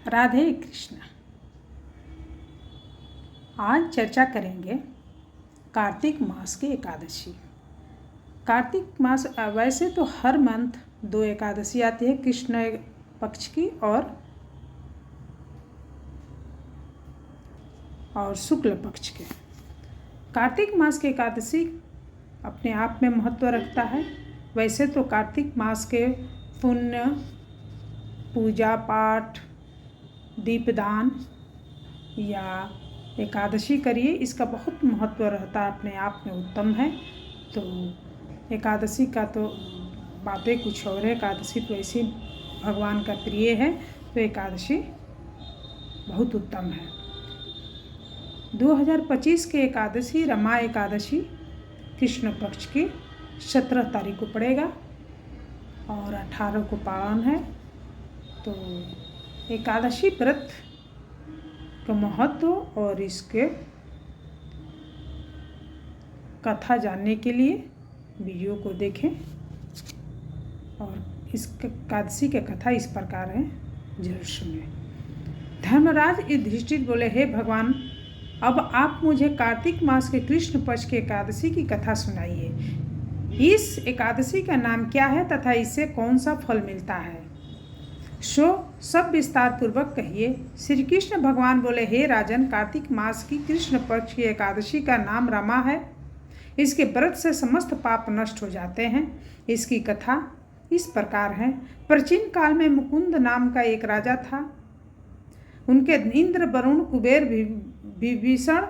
राधे कृष्ण। आज चर्चा करेंगे कार्तिक मास की एकादशी। कार्तिक मास वैसे तो हर मंथ 2 एकादशी आती है, कृष्ण पक्ष की और शुक्ल पक्ष के। कार्तिक मास की एकादशी अपने आप में महत्व रखता है। वैसे तो कार्तिक मास के पुण्य, पूजा पाठ, दीपदान या एकादशी करिए, इसका बहुत महत्व रहता है, अपने आप में उत्तम है। तो एकादशी का तो बातें कुछ और है। एकादशी तो ऐसे भगवान का प्रिय है, तो एकादशी बहुत उत्तम है। 2025 के एकादशी रमा एकादशी कृष्ण पक्ष की 17 तारीख को पड़ेगा और 18 को पावन है। तो एकादशी व्रत का महत्व और इसके कथा जानने के लिए वीडियो को देखें। और इस एकादशी की कथा इस प्रकार है, जरूर सुनिए। धर्मराज युधिष्ठिर बोले, हे भगवान, अब आप मुझे कार्तिक मास के कृष्ण पक्ष की एकादशी की कथा सुनाइए। इस एकादशी का नाम क्या है तथा इससे कौन सा फल मिलता है, सब विस्तार पूर्वक कहिए। श्री कृष्ण भगवान बोले, हे राजन, कार्तिक मास की कृष्ण पक्ष की एकादशी का नाम रमा है। इसके व्रत से समस्त पाप नष्ट हो जाते हैं। इसकी कथा इस प्रकार है। प्राचीन काल में मुकुंद नाम का एक राजा था। उनके इंद्र, वरुण, कुबेर, विभीषण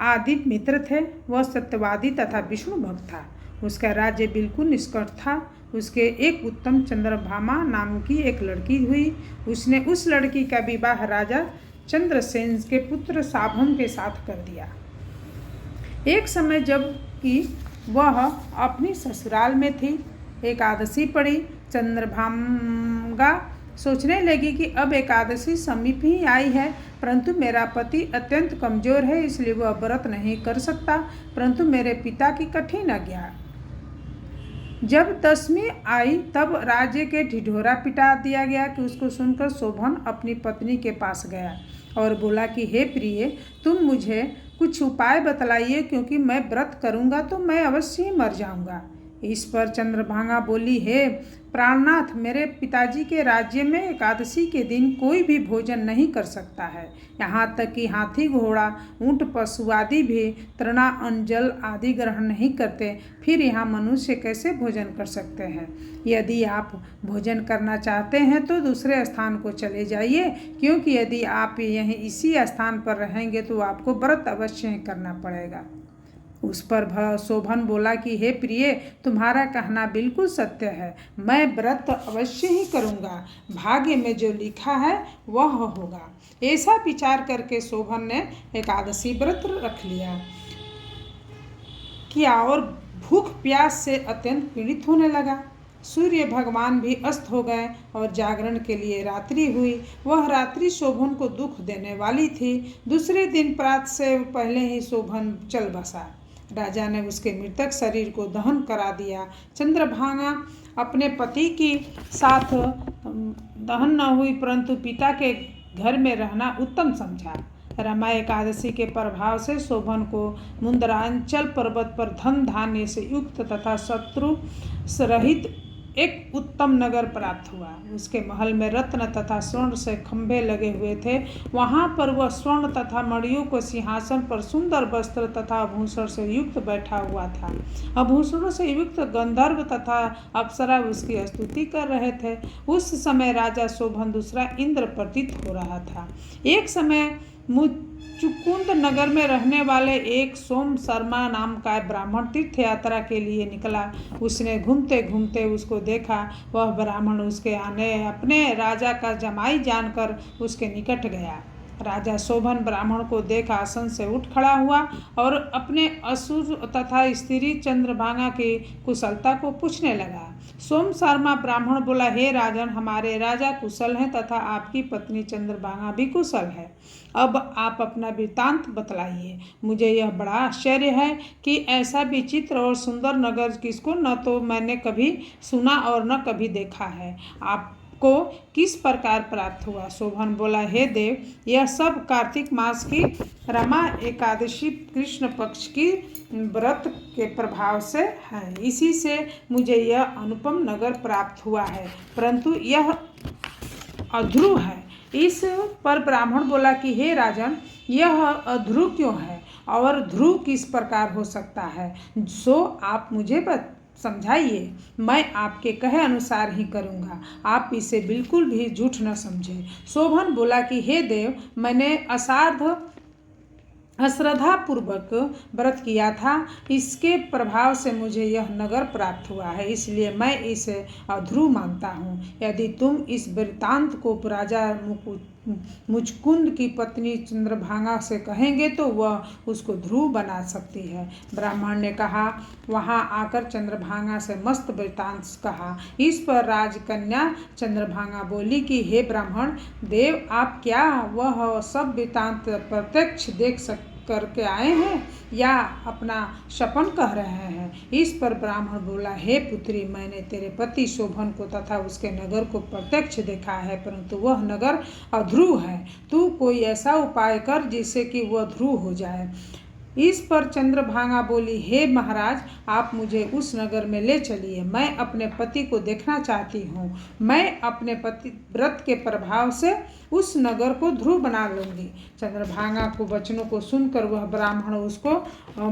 आदि मित्र थे। वह सत्यवादी तथा विष्णु भक्त था। उसका राज्य बिल्कुल निष्कपट था। उसके एक उत्तम चंद्रभामा नाम की एक लड़की हुई। उसने उस लड़की का विवाह राजा चंद्रसेन के पुत्र साभम के साथ कर दिया। एक समय जब कि वह अपनी ससुराल में थी, एकादशी पड़ी। चंद्रभागा सोचने लगी कि अब एकादशी समीप ही आई है, परंतु मेरा पति अत्यंत कमजोर है, इसलिए वह व्रत नहीं कर सकता। परंतु मेरे पिता की कठिन आज्ञा। जब 10वीं आई तब राज्य के ढिढोरा पिटा दिया गया कि उसको सुनकर शोभन अपनी पत्नी के पास गया और बोला कि हे प्रिय, तुम मुझे कुछ उपाय बतलाइए, क्योंकि मैं व्रत करूंगा तो मैं अवश्य ही मर जाऊंगा। इस पर चंद्रभागा बोली, हे प्राणनाथ, मेरे पिताजी के राज्य में एकादशी के दिन कोई भी भोजन नहीं कर सकता है। यहाँ तक कि हाथी, घोड़ा, ऊंट, पशु आदि भी तृणा, अन्न, जल आदि ग्रहण नहीं करते। फिर यहाँ मनुष्य कैसे भोजन कर सकते हैं? यदि आप भोजन करना चाहते हैं तो दूसरे स्थान को चले जाइए, क्योंकि यदि आप यहीं इसी स्थान पर रहेंगे तो आपको व्रत अवश्य ही करना पड़ेगा। उस पर शोभन बोला कि हे प्रिय, तुम्हारा कहना बिल्कुल सत्य है, मैं व्रत अवश्य ही करूँगा। भाग्य में जो लिखा है वह होगा। ऐसा विचार करके शोभन ने एकादशी व्रत रख लिया और भूख प्यास से अत्यंत पीड़ित होने लगा। सूर्य भगवान भी अस्त हो गए और जागरण के लिए रात्रि हुई। वह रात्रि शोभन को दुख देने वाली थी। दूसरे दिन प्रातः से पहले ही शोभन चल बसा। राजा ने उसके मृतक शरीर को दहन करा दिया। चंद्रभागा अपने पति के साथ दहन न हुई, परंतु पिता के घर में रहना उत्तम समझा। रमा एकादशी के प्रभाव से शोभन को मुंदरांचल पर्वत पर धन धान्य से युक्त तथा शत्रु रहित एक उत्तम नगर प्राप्त हुआ। उसके महल में रत्न तथा स्वर्ण से खंभे लगे हुए थे। वहां पर वह स्वर्ण तथा मणियों को सिंहासन पर सुंदर वस्त्र तथा आभूषण से युक्त बैठा हुआ था। आभूषणों से युक्त गंधर्व तथा अप्सरा उसकी स्तुति कर रहे थे। उस समय राजा शोभन दूसरा इंद्र प्रतीत हो रहा था। एक समय मुचुकुंद नगर में रहने वाले एक सोम शर्मा नाम का ब्राह्मण तीर्थ यात्रा के लिए निकला। उसने घूमते घूमते उसको देखा। वह ब्राह्मण उसके आने अपने राजा का जमाई जानकर उसके निकट गया। राजा शोभन ब्राह्मण को देख आसन से उठ खड़ा हुआ और अपने असुर तथा स्त्री चंद्रभागा की कुशलता को पूछने लगा। सोम शर्मा ब्राह्मण बोला, हे राजन, हमारे राजा कुशल हैं तथा आपकी पत्नी चंद्रभागा भी कुशल है। अब आप अपना वृत्तांत बतलाइए। मुझे यह बड़ा आश्चर्य है कि ऐसा विचित्र और सुंदर नगर किसको न तो मैंने कभी सुना और न कभी देखा है। आप को किस प्रकार प्राप्त हुआ। शोभन बोला, हे देव, यह सब कार्तिक मास की रमा एकादशी कृष्ण पक्ष की व्रत के प्रभाव से है। इसी से मुझे यह अनुपम नगर प्राप्त हुआ है, परंतु यह अध्रुव है। इस पर ब्राह्मण बोला कि हे राजन, यह अध्रुव क्यों है और ध्रुव किस प्रकार हो सकता है, सो आप मुझे समझाइए। मैं आपके कहे अनुसार ही करूँगा, आप इसे बिल्कुल भी झूठ न समझे। शोभन बोला कि हे देव, मैंने अश्रद्धापूर्वक व्रत किया था, इसके प्रभाव से मुझे यह नगर प्राप्त हुआ है, इसलिए मैं इसे अध्रुव मानता हूँ। यदि तुम इस वृत्तांत को राजा मुचकुंद की पत्नी चंद्रभागा से कहेंगे तो वह उसको ध्रुव बना सकती है। ब्राह्मण ने कहा, वहां आकर चंद्रभागा से मस्त वृत्तांत कहा। इस पर राजकन्या चंद्रभागा बोली कि हे ब्राह्मण देव, आप क्या वह सब वृत्तांत प्रत्यक्ष देख करके आए हैं या अपना सपन कह रहे हैं। इस पर ब्राह्मण बोला, हे पुत्री, मैंने तेरे पति शोभन को तथा उसके नगर को प्रत्यक्ष देखा है, परंतु वह नगर अध्रुव है। तू कोई ऐसा उपाय कर जिससे कि वह ध्रुव हो जाए। इस पर चंद्रभागा बोली, हे महाराज, आप मुझे उस नगर में ले चलिए, मैं अपने पति को देखना चाहती हूँ। मैं अपने पति व्रत के प्रभाव से उस नगर को ध्रुव बना लूँगी। चंद्रभागा को वचनों को सुनकर वह ब्राह्मण उसको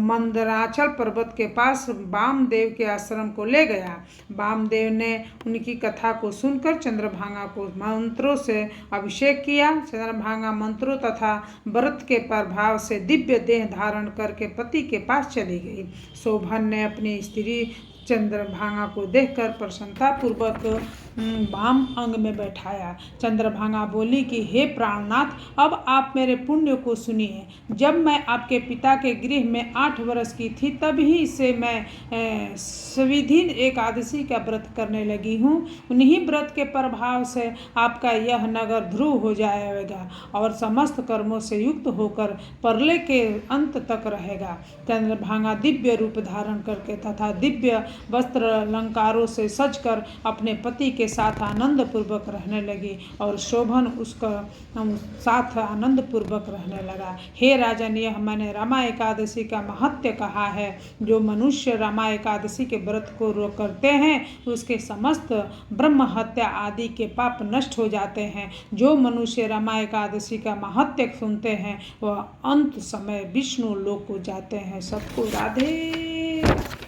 मंदराचल पर्वत के पास वामदेव के आश्रम को ले गया। वामदेव ने उनकी कथा को सुनकर चंद्रभागा को मंत्रों से अभिषेक किया। चंद्रभागा मंत्रों तथा व्रत के प्रभाव से दिव्य देह धारण करके पति के पास चली गई। शोभन ने अपनी स्त्री चंद्रभागा को देखकर प्रसन्नतापूर्वक वाम अंग में बैठाया। चंद्रभागा बोली कि हे प्राणनाथ, अब आप मेरे पुण्य को सुनिए। जब मैं आपके पिता के गृह में 8 वर्ष की थी, तभी से मैं सविधि एकादशी का व्रत करने लगी हूँ। उन्हीं व्रत के प्रभाव से आपका यह नगर ध्रुव हो जाएगा और समस्त कर्मों से युक्त होकर परले के अंत तक रहेगा। चंद्रभागा दिव्य रूप धारण करके तथा दिव्य वस्त्र अलंकारों से सजकर अपने पति के साथ आनंद पूर्वक रहने लगी और शोभन उसका साथ आनंद पूर्वक रहने लगा। हे राजन, यह मैंने रमा एकादशी का महत्व कहा है। जो मनुष्य रमा एकादशी के व्रत को करते हैं उसके समस्त ब्रह्म हत्या आदि के पाप नष्ट हो जाते हैं। जो मनुष्य रमा एकादशी का महत्व सुनते हैं वह अंत समय विष्णु लोक को जाते हैं। सबको राधे।